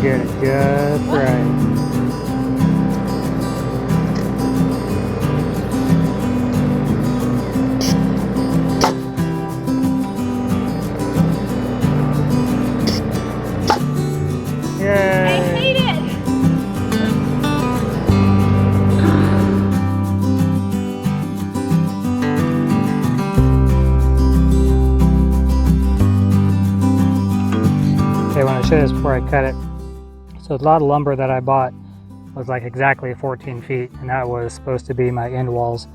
get it just right. Yay! I hate it! Okay, when I show this before I cut it, so a lot of lumber that I bought was like exactly 14 feet, and that was supposed to be my end walls,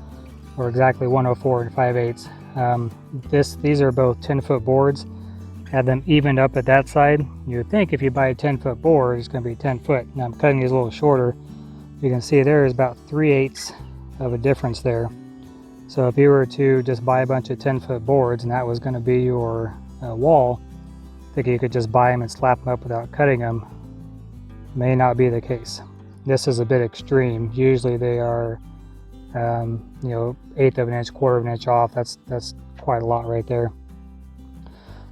or exactly 104 and 5/8. These are both 10-foot boards. Had them evened up at that side. You would think if you buy a 10-foot board, it's going to be 10 foot. Now I'm cutting these a little shorter. You can see there is about 3/8 of a difference there. So if you were to just buy a bunch of 10-foot boards and that was going to be your wall, I think you could just buy them and slap them up without cutting them. May not be the case. This is a bit extreme. Usually they are, you know, 1/8 of an inch, 1/4 of an inch off. That's quite a lot right there.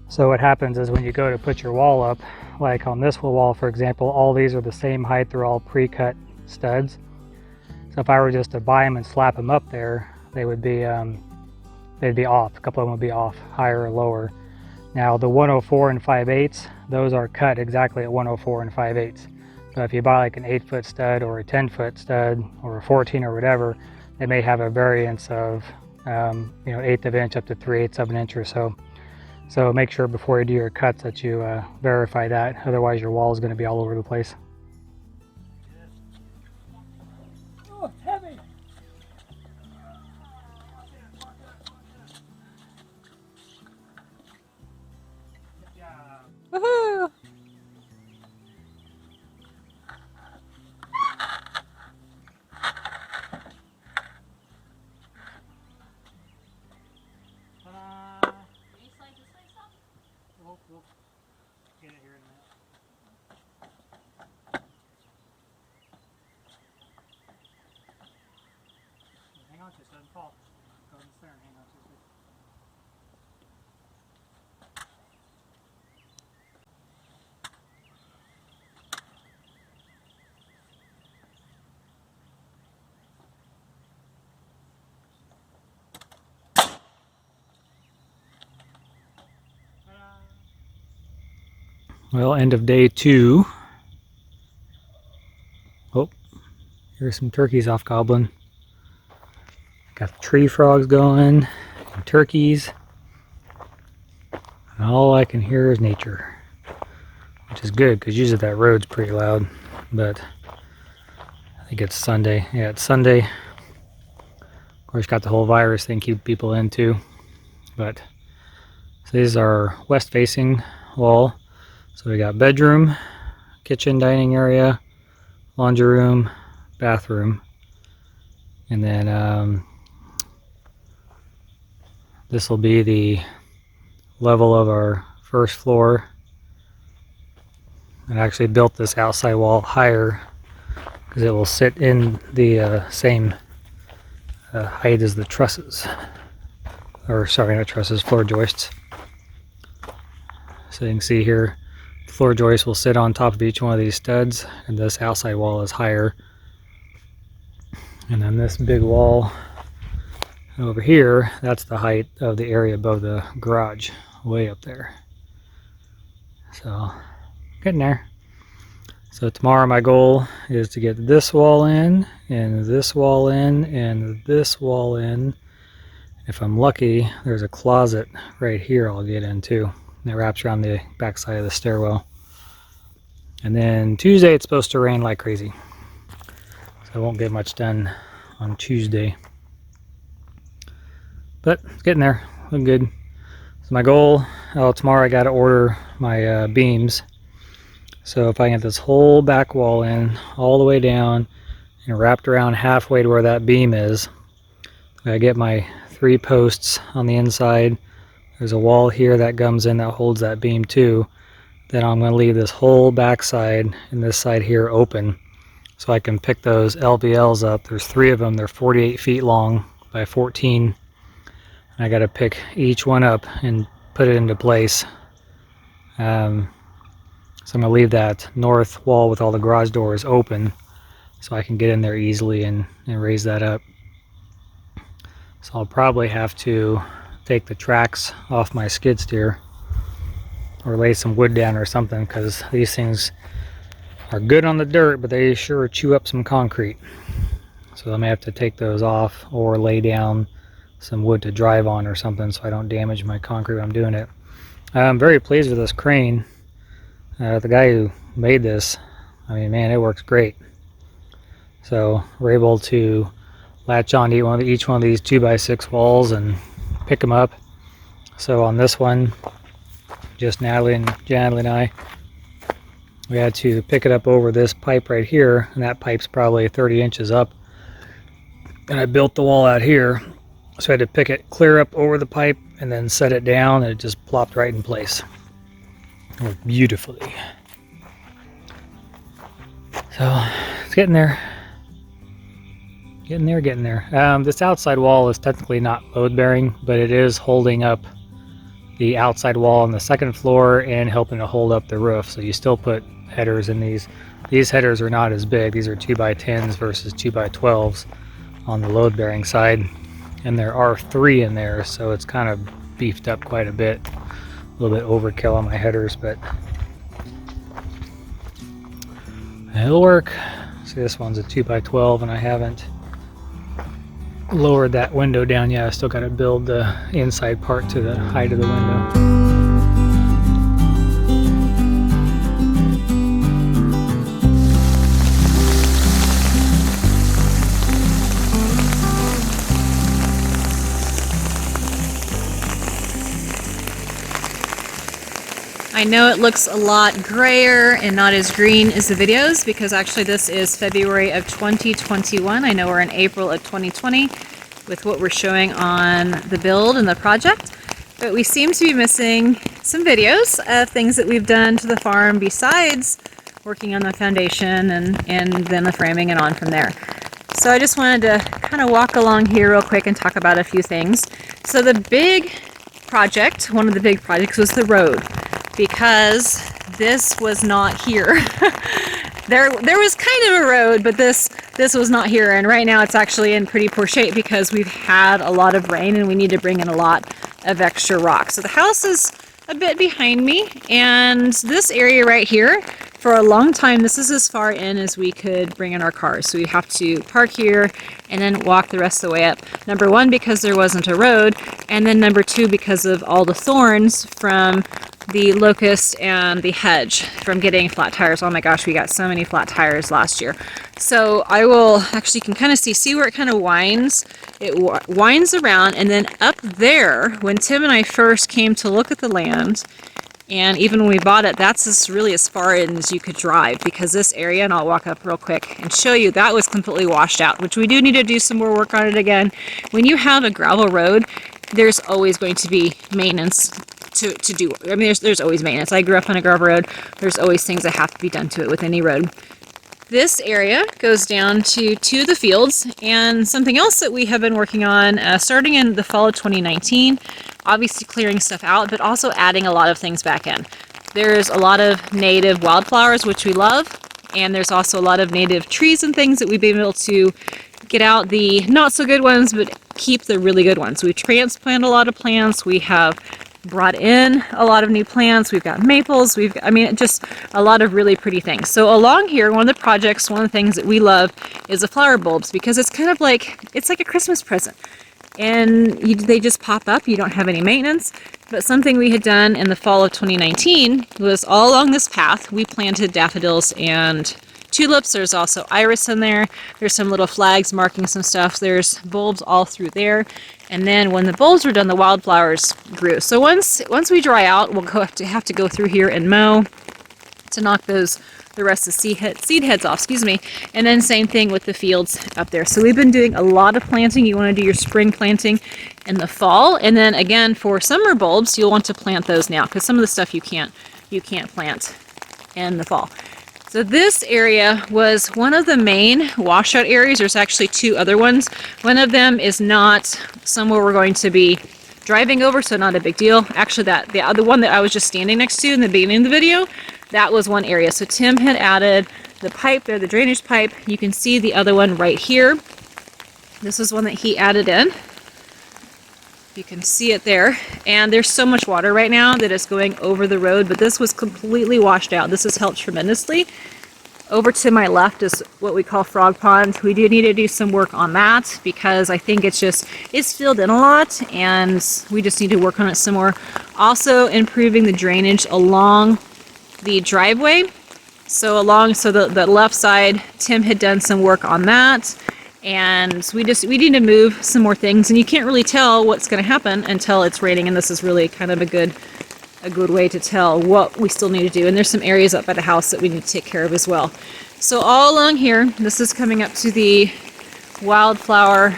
So what happens is when you go to put your wall up, like on this wall, for example, all these are the same height. They're all pre-cut studs. So if I were just to buy them and slap them up there, they would be, they'd be off. A couple of them would be off, higher or lower. Now the 104 and 5/8, those are cut exactly at 104 and 5/8. So if you buy like an 8-foot stud or a 10-foot stud or a 14 or whatever, they may have a variance of, you know, 1/8 of an inch up to 3/8 of an inch or so. So make sure before you do your cuts that you verify that, otherwise your wall is going to be all over the place. Oh, it's heavy. Woohoo! We'll get it here in a minute. Hang on to it so it doesn't fall. Go in the center and hang on to it. Well, end of day 2. Oh, here's some turkeys off gobbling. Got the tree frogs going, and turkeys. And all I can hear is nature, which is good because usually that road's pretty loud. But I think it's Sunday. Yeah, it's Sunday. Of course, got the whole virus thing keeping people in too. But so these are west facing wall. So we got bedroom, kitchen, dining area, laundry room, bathroom, and then this will be the level of our first floor. I actually built this outside wall higher because it will sit in the same height as the trusses, or sorry, not trusses, floor joists. So you can see here, floor joist will sit on top of each one of these studs, and this outside wall is higher. And then this big wall over here, that's the height of the area above the garage, way up there. So getting there. So tomorrow my goal is to get this wall in, and this wall in, and this wall in. If I'm lucky, there's a closet right here I'll get into. That wraps around the back side of the stairwell. And then Tuesday it's supposed to rain like crazy, so I won't get much done on Tuesday. But it's getting there, looking good. So my goal, tomorrow I got to order my beams. So if I get this whole back wall in, all the way down, and wrapped around halfway to where that beam is, I get my 3 posts on the inside. There's a wall here that comes in that holds that beam too. Then I'm going to leave this whole back side and this side here open so I can pick those LVLs up. There's 3 of them. They're 48 feet long by 14. And I got to pick each one up and put it into place. So I'm going to leave that north wall with all the garage doors open so I can get in there easily and raise that up. So I'll probably have to take the tracks off my skid steer or lay some wood down or something, because these things are good on the dirt, but they sure chew up some concrete. So I may have to take those off or lay down some wood to drive on or something so I don't damage my concrete when I'm doing it. I'm very pleased with this crane. The guy who made this, I mean, man, it works great. So we're able to latch on to each one of these 2x6 walls and pick them up. So on this one, just Natalie and I, we had to pick it up over this pipe right here, and that pipe's probably 30 inches up. And I built the wall out here, so I had to pick it clear up over the pipe and then set it down, and it just plopped right in place. It worked beautifully. So it's getting there. Getting there. This outside wall is technically not load bearing, but it is holding up the outside wall on the second floor and helping to hold up the roof. So you still put headers in these. These headers are not as big. These are 2x10s versus 2x12s on the load bearing side. And there are 3 in there, so it's kind of beefed up quite a bit. A little bit overkill on my headers, but it'll work. See, this one's a 2x12 and I haven't lowered that window down yet. I still got to build the inside part to the height of the window. I know it looks a lot grayer and not as green as the videos, because actually this is February of 2021. I know we're in April of 2020 with what we're showing on the build and the project, but we seem to be missing some videos of things that we've done to the farm besides working on the foundation and then the framing and on from there. So I just wanted to kind of walk along here real quick and talk about a few things. So the big project, one of the big projects, was the road, because this was not here. there was kind of a road, but this was not here, and right now it's actually in pretty poor shape because we've had a lot of rain and we need to bring in a lot of extra rock. So the house is a bit behind me, and this area right here, for a long time, this is as far in as we could bring in our cars. So we have to park here and then walk the rest of the way up. Number one, because there wasn't a road, and then number two, because of all the thorns from the locust and the hedge from getting flat tires. Oh my gosh, we got so many flat tires last year. So I will, actually, you can kind of see where it kind of winds. It winds around, and then up there, when Tim and I first came to look at the land, and even when we bought it, that's really as far in as you could drive, because this area, and I'll walk up real quick and show you, that was completely washed out, which we do need to do some more work on it again. When you have a gravel road, there's always going to be maintenance to do. I mean, there's always maintenance. I grew up on a gravel road. There's always things that have to be done to it with any road. This area goes down to the fields, and something else that we have been working on starting in the fall of 2019, obviously clearing stuff out, but also adding a lot of things back in. There's a lot of native wildflowers, which we love, and there's also a lot of native trees and things that we've been able to get out the not so good ones, but keep the really good ones. We transplant a lot of plants. We have brought in a lot of new plants. We've got maples. Just a lot of really pretty things. So along here, one of the projects, one of the things that we love is the flower bulbs, because it's kind of like, it's like a Christmas present. And they just pop up. You don't have any maintenance. But something we had done in the fall of 2019 was all along this path, we planted daffodils and tulips. There's also iris in there. There's some little flags marking some stuff. There's bulbs all through there. And then when the bulbs were done, the wildflowers grew. So once we dry out, we'll have to go through here and mow to knock the rest of the seed heads off, and then same thing with the fields up there. So we've been doing a lot of planting. You want to do your spring planting in the fall, and then again for summer bulbs, you'll want to plant those now, because some of the stuff you can't plant in the fall. So this area was one of the main washout areas. There's actually 2 other ones. One of them is not somewhere we're going to be driving over, so not a big deal. Actually, the other one that I was just standing next to in the beginning of the video, that was one area. So Tim had added the pipe there, the drainage pipe. You can see the other one right here. This is one that he added in. You can see it there. And there's so much water right now that it's going over the road, but this was completely washed out. This has helped tremendously. Over to my left is what we call Frog Pond. We do need to do some work on that because I think it's filled in a lot and we just need to work on it some more. Also improving the drainage along the driveway. So the left side, Tim had done some work on that. And we need to move some more things, and you can't really tell what's going to happen until it's raining, and this is really kind of a good way to tell what we still need to do. And there's some areas up by the house that we need to take care of as well. So all along here, this is coming up to the wildflower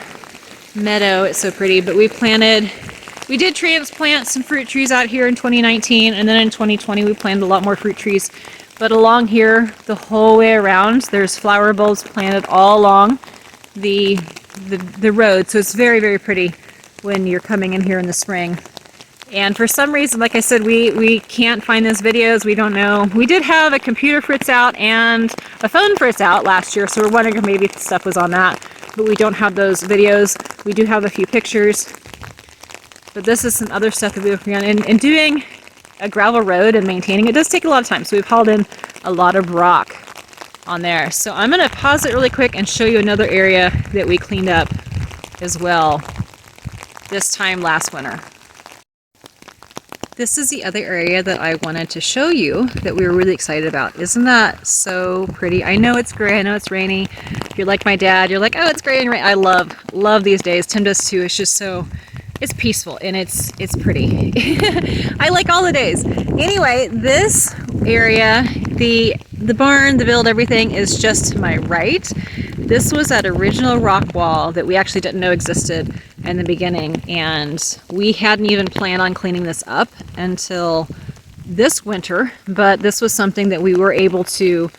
meadow. It's so pretty, but we did transplant some fruit trees out here in 2019, and then in 2020 we planted a lot more fruit trees. But along here, the whole way around, there's flower bulbs planted all along the road. So it's very, very pretty when you're coming in here in the spring. And for some reason, like I said, we can't find those videos. We don't know. We did have a computer fritz out and a phone fritz out last year, so we're wondering if maybe stuff was on that. But we don't have those videos. We do have a few pictures. But this is some other stuff that we're working on. And doing a gravel road and maintaining it does take a lot of time. So we've hauled in a lot of rock on there. So I'm going to pause it really quick and show you another area that we cleaned up as well this time last winter. This is the other area that I wanted to show you that we were really excited about. Isn't that so pretty? I know it's gray, I know it's rainy. If you're like my dad, you're like, oh, it's gray and rainy. I love these days. Tim does too. It's just it's peaceful and it's pretty. I like all the days. Anyway, this area, the barn, the build, everything is just to my right. This was that original rock wall that we actually didn't know existed in the beginning, and we hadn't even planned on cleaning this up until this winter, but this was something that we were able to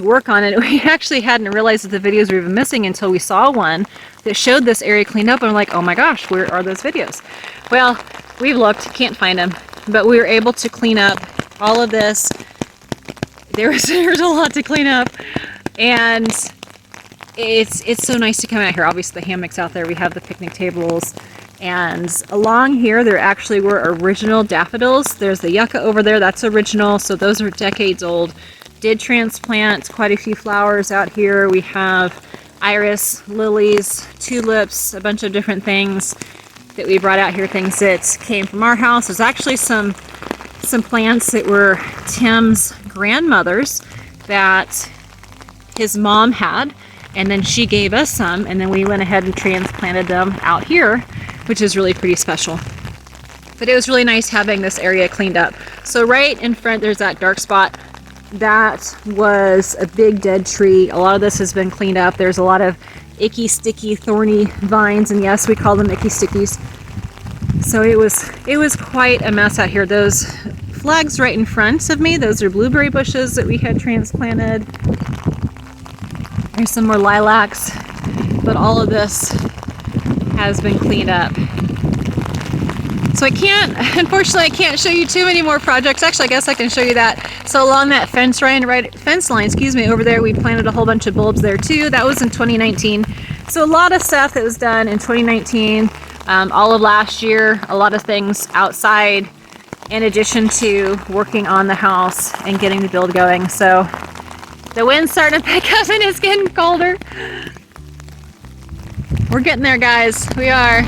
work on, and we actually hadn't realized that the videos were even missing until we saw one that showed this area cleaned up, and I'm like, oh my gosh, where are those videos? Well, we've looked, can't find them, but we were able to clean up all of this. There's a lot to clean up, and it's so nice to come out here. Obviously the hammocks out there, we have the picnic tables, and along here there actually were original daffodils. There's the yucca over there, that's original, so those are decades old. Did transplant quite a few flowers out here. We have iris, lilies, tulips, a bunch of different things that we brought out here, things that came from our house. There's actually some plants that were Tim's grandmother's that his mom had, and then she gave us some, and then we went ahead and transplanted them out here, which is really pretty special. But it was really nice having this area cleaned up. So right in front there's that dark spot. That was a big dead tree. A lot of this has been cleaned up. There's a lot of icky, sticky, thorny vines, and yes, we call them icky stickies. So it was quite a mess out here. Those flags right in front of me, those are blueberry bushes that we had transplanted. There's some more lilacs, but all of this has been cleaned up. So unfortunately I can't show you too many more projects. Actually, I guess I can show you that. So along that fence line, over there, we planted a whole bunch of bulbs there too. That was in 2019. So a lot of stuff that was done in 2019, all of last year, a lot of things outside in addition to working on the house and getting the build going. So the wind's starting to pick up and it's getting colder. We're getting there, guys. We are.